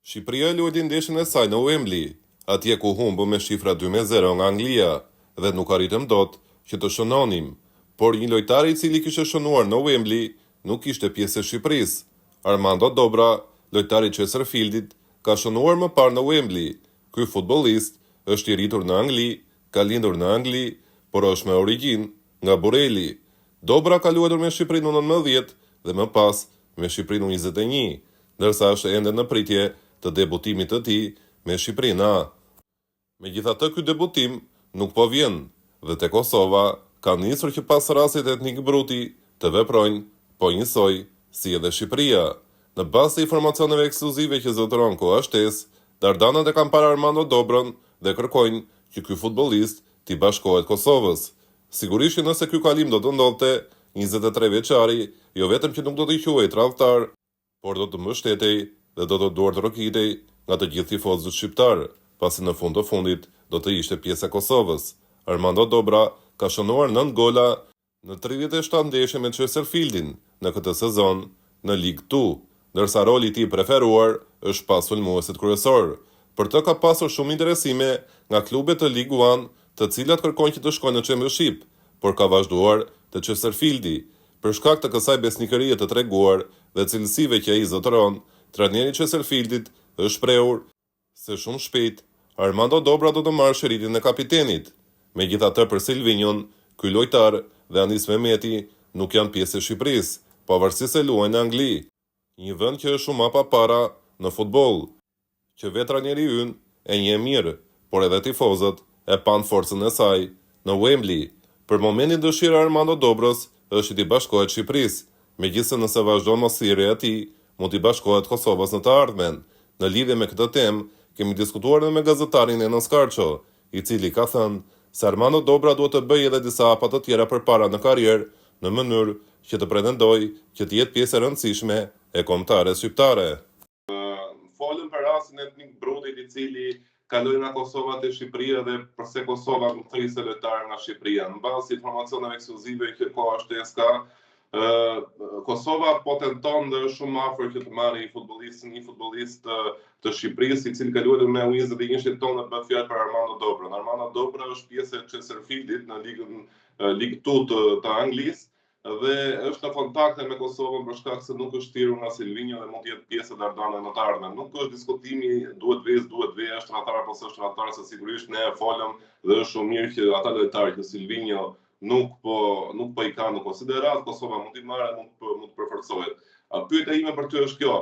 Shqipëria luajti ndeshjen e saj në Wembley, atje ku humbu me shifra 2-0 nga Anglia dhe nuk arritëm dot që të shënonim, por një lojtar i cili kishte shënuar në Wembley nuk ishte pjesë e Shqipërisë. Armando Dobra, lojtari i Chesterfieldit, ka shënuar më parë në Wembley. Ky futbollist është i rritur në Angli, ka lindur në Angli, por është me origjinë nga Bureli. Dobra ka luajtur me Shqipërinë në 19 dhe më pas me Shqipërinë në 21, ndërsa është ende në pritje të debutimit të tij me Shqipërinë A. Megjithatë, ky debutim nuk po vjen dhe te Kosova ka nisur që pas rastit etnik bruti të veprojnë po njësoj si edhe Shqipëria. Në bazë të informacioneve ekskluzive që zotëron koha shtesë, dardanët e kanë parë Armando Dobrën dhe kërkojnë që ky futbollist t'i bashkohet Kosovës. Sigurisht që nëse ky kalim do të ndodhte, 23 vjeçari jo vetëm që nuk do t'i quhej tradhtar, por do të mbështetej dhe do të duartërokitej nga të gjithë tifozët shqiptar, pasi në fund të fundit do të ishte pjesë e Kosovës. Armando Dobra ka shënuar 9 gola në 37 ndeshje me Chesterfieldin në këtë sezon në League 2, ndërsa roli i tij preferuar është pas sulmuesit kryesor. Për të ka pasur shumë interesime nga klubet të League 1, të cilat kërkojnë që të shkojnë në Championship, por ka vazhduar te Chesterfieldi. Për shkak të kësaj besnikërie të treguar dhe cilësive që ai zotëron, trajneri i Chesterfieldit është shprehur se shumë shpejt Armando Dobra do të marrë shëritin e kapitenit. Megjithatë, për Silvinjon, ky lojtar dhe Anis Mehmeti nuk janë pjesë e Shqipërisë, pavarësisht se luajnë në Angli, një vend që është shumë më para në futboll, që vetë trajneri ynë e njeh mirë, por edhe tifozët e pan forcën e saj në Wembley. Për momentin dëshira e Armando Dobrës është t'i bashkohet Shqipërisë, megjithëse nëse vazhdon mosirja e tij, mund t'i bashkohet Kosovës në të ardhmen. Në lidhje me këtë temë, kemi diskutuar edhe me gazetarin Enos Karço, i cili ka thënë se Armando Dobra duhet të bëjë edhe disa hapa të tjera përpara në karrierë, në mënyrë që të pretendojë që të jetë pjesë e rëndësishme e kombëtares shqiptare. Folëm për rastin e etnik brutit i cili kaloi nga Kosova te Shqipëria dhe përse Kosova nuk thrisë lojtarë nga Shqipëria. Në bazë të informacioneve ekskluzive që koha shtesë ka, Kosova po tenton dhe është shumë afër që të marrë një futbollist të Shqipërisë, i cili ka luajtur me U21 tonë, bëhet fjalë për Armando Dobrën. Armando Dobra është pjesë e Chesterfieldit në League 2 të Anglisë dhe është në kontakte me Kosovën për shkak se nuk është thirrur nga Silvinjo dhe mund të jetë pjesë e dardanëve në të ardhmen. Nuk është diskutimi duhet vez, është tradhtar apo s'është tradhtar, se sigurisht ne e folëm dhe është shumë mirë që ata lojtarë që Silvinjo nuk po i ka në konsiderat, Kosova mund t'i marrë, mund të përforcohet. Pyetja ime për ty është kjo: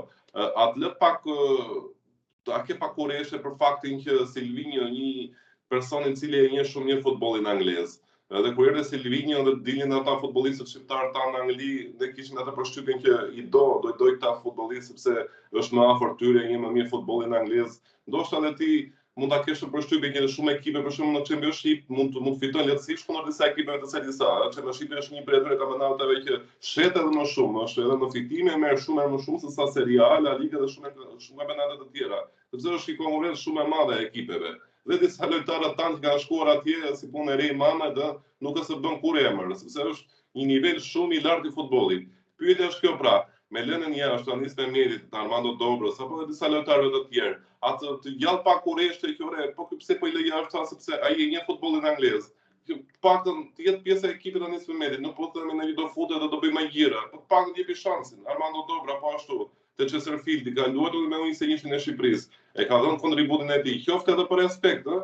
a ke pak kurrëshe për faktin që Silvinjo, një person i cili e njeh shumë mirë futbollin anglez, dhe kur erdhi Silvinjo dhe dilnin ata futbollistët shqiptar tanë në Angli, dhe kishin atë përshtypjen që doj këta futbollistë sepse është më afër tyre, njeh më mirë futbollin anglez. Ndoshta edhe ti mund ta kesh përshtypjen që shumë ekipe, për shembull në Championship, mund fitojnë lehtësisht kundër disa ekipeve të disa. Championship është një prej atyre kampionateve që shet edhe më shumë, është edhe në fitime, merr shumë më shumë se sa Serie A, La Liga dhe shumë kampionate të tjera, sepse është një konkurrencë shumë e madhe e ekipeve. Dhe disa lojtarë tanë që kanë shkuar atje si punë e re mama dhe nuk është bën kur emër, sepse është një nivel shumë i lartë i futbollit. Pyetja është kjo pra, me lënën jashtë Anis Mehmetit, të Armando Dobrës apo edhe disa lojtarëve të tjerë, atë të gjallë pak kurreshte që po pse po i lë jashtë, sepse ai e njeh futbollin anglez. Që paktën të jetë pjesë e ekipit të Anis Mehmetit, nuk po themi ne do futet dhe do bëj magjira, po paktën jepi shansin. Armando Dobra po ashtu te Chesterfield ka luajtur me U21 e Shqipërisë, e ka dhënë kontributin e tij, qoftë edhe për respekt, ë?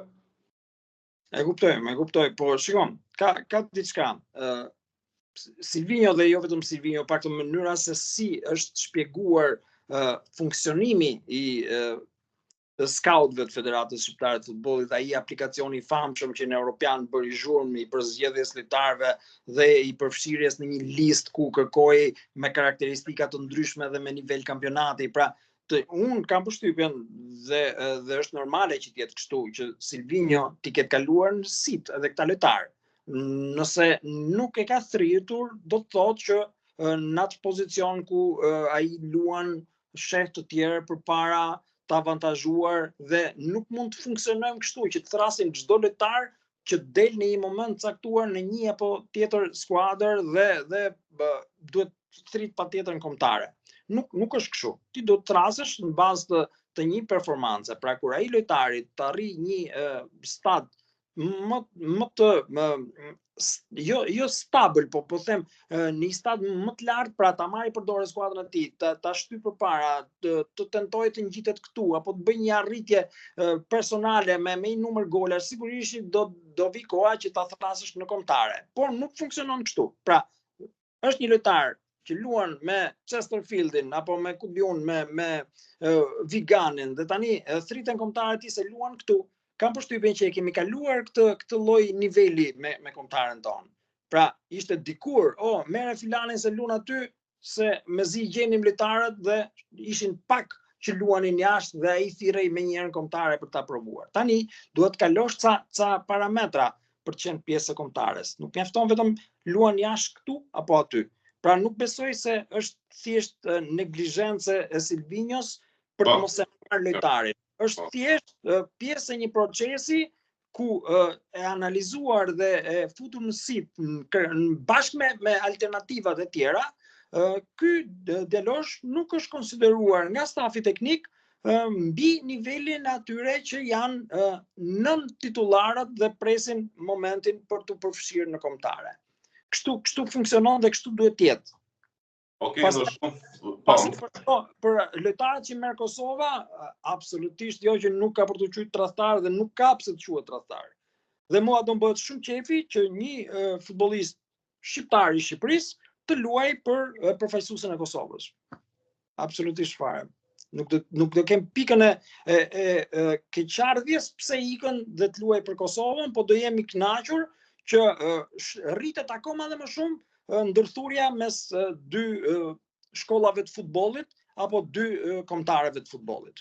E kuptoj, po shikon, ka diçka. Silvinjo dhe jo vetëm Silvinjo, pak të mënyra se si është shpjeguar funksionimi i skautëve të Federatës Shqiptare të Futbollit, ai aplikacioni i famshëm që në Europian bëri zhurmë i përzgjedhjes lojtarëve dhe i përfshirjes në një listë ku kërkoi me karakteristika të ndryshme dhe me nivel kampionati. Pra, unë kam përshtypjen dhe është normale që të jetë kështu, që Silvinjo t'i ketë kaluar në sit edhe këta lojtarë. Nëse nuk e ka thritur, do të thotë që në atë pozicion ku ai luan shef të tjerë përpara të avantazhuar dhe nuk mund të funksionojmë kështu, që të thrasim çdo lojtar që del në një moment caktuar në një apo tjetër skuadër dhe duhet thrit patjetër në kombëtare. Nuk është kështu. Ti do të thrasesh në bazë të të një performance, pra kur ai lojtari të arrijë një stad më të jo stabil, po them një stad më të lartë, pra ta marrë përdore skuadrën e tij, ta shtyp përpara, të tentojë të ngjitet këtu apo të bëjë një arritje personale me një numër gola, sigurisht do vi koha që ta thrasësh në kombëtare. Por nuk funksionon kështu. Pra, është një lojtar që luan me Chesterfieldin apo me Kubiun, me Viganin, dhe tani thriten kombëtarët e tij se luan këtu. Kam përshtypjen që e kemi kaluar këtë lloj niveli me kombëtaren tonë. Pra, ishte dikur, merre filanin se luan aty, se mezi gjenim lojtarët dhe ishin pak që luanin jashtë dhe ai thirrej menjëherë kombëtare për ta provuar. Tani duhet kalosh ca parametra për të qenë pjesë e kombëtares. Nuk mjafton vetëm luan jashtë këtu apo aty. Pra nuk besoj se është thjesht neglizhencë e Silvinjos për të mos e marrë lojtarin. Është thjesht pjesë e një procesi ku e analizuar dhe e futur në sip bashkë me alternativat e tjera, ky djalosh nuk është konsideruar nga stafi teknik mbi nivelin atyre që janë nën titullarët dhe presin momentin për të përfshirë në kombëtare. Kështu funksionon dhe kështu duhet të jetë. Për lojtarët që merr Kosova, absolutisht jo që nuk ka për të quajtur tradhtar dhe nuk ka pse të quhet tradhtar. Dhe mua do më bëhet shumë qefi që një futbollist shqiptar i Shqipërisë të luajë për përfaqësuesin e Kosovës. Absolutisht fare. Nuk do kem pikën e keqardhjes pse ikën dhe të luajë për Kosovën, po do jemi kënaqur që rritet akoma dhe më shumë ndërthurja mes dy shkollave të futbollit apo dy kombëtarëve të futbollit.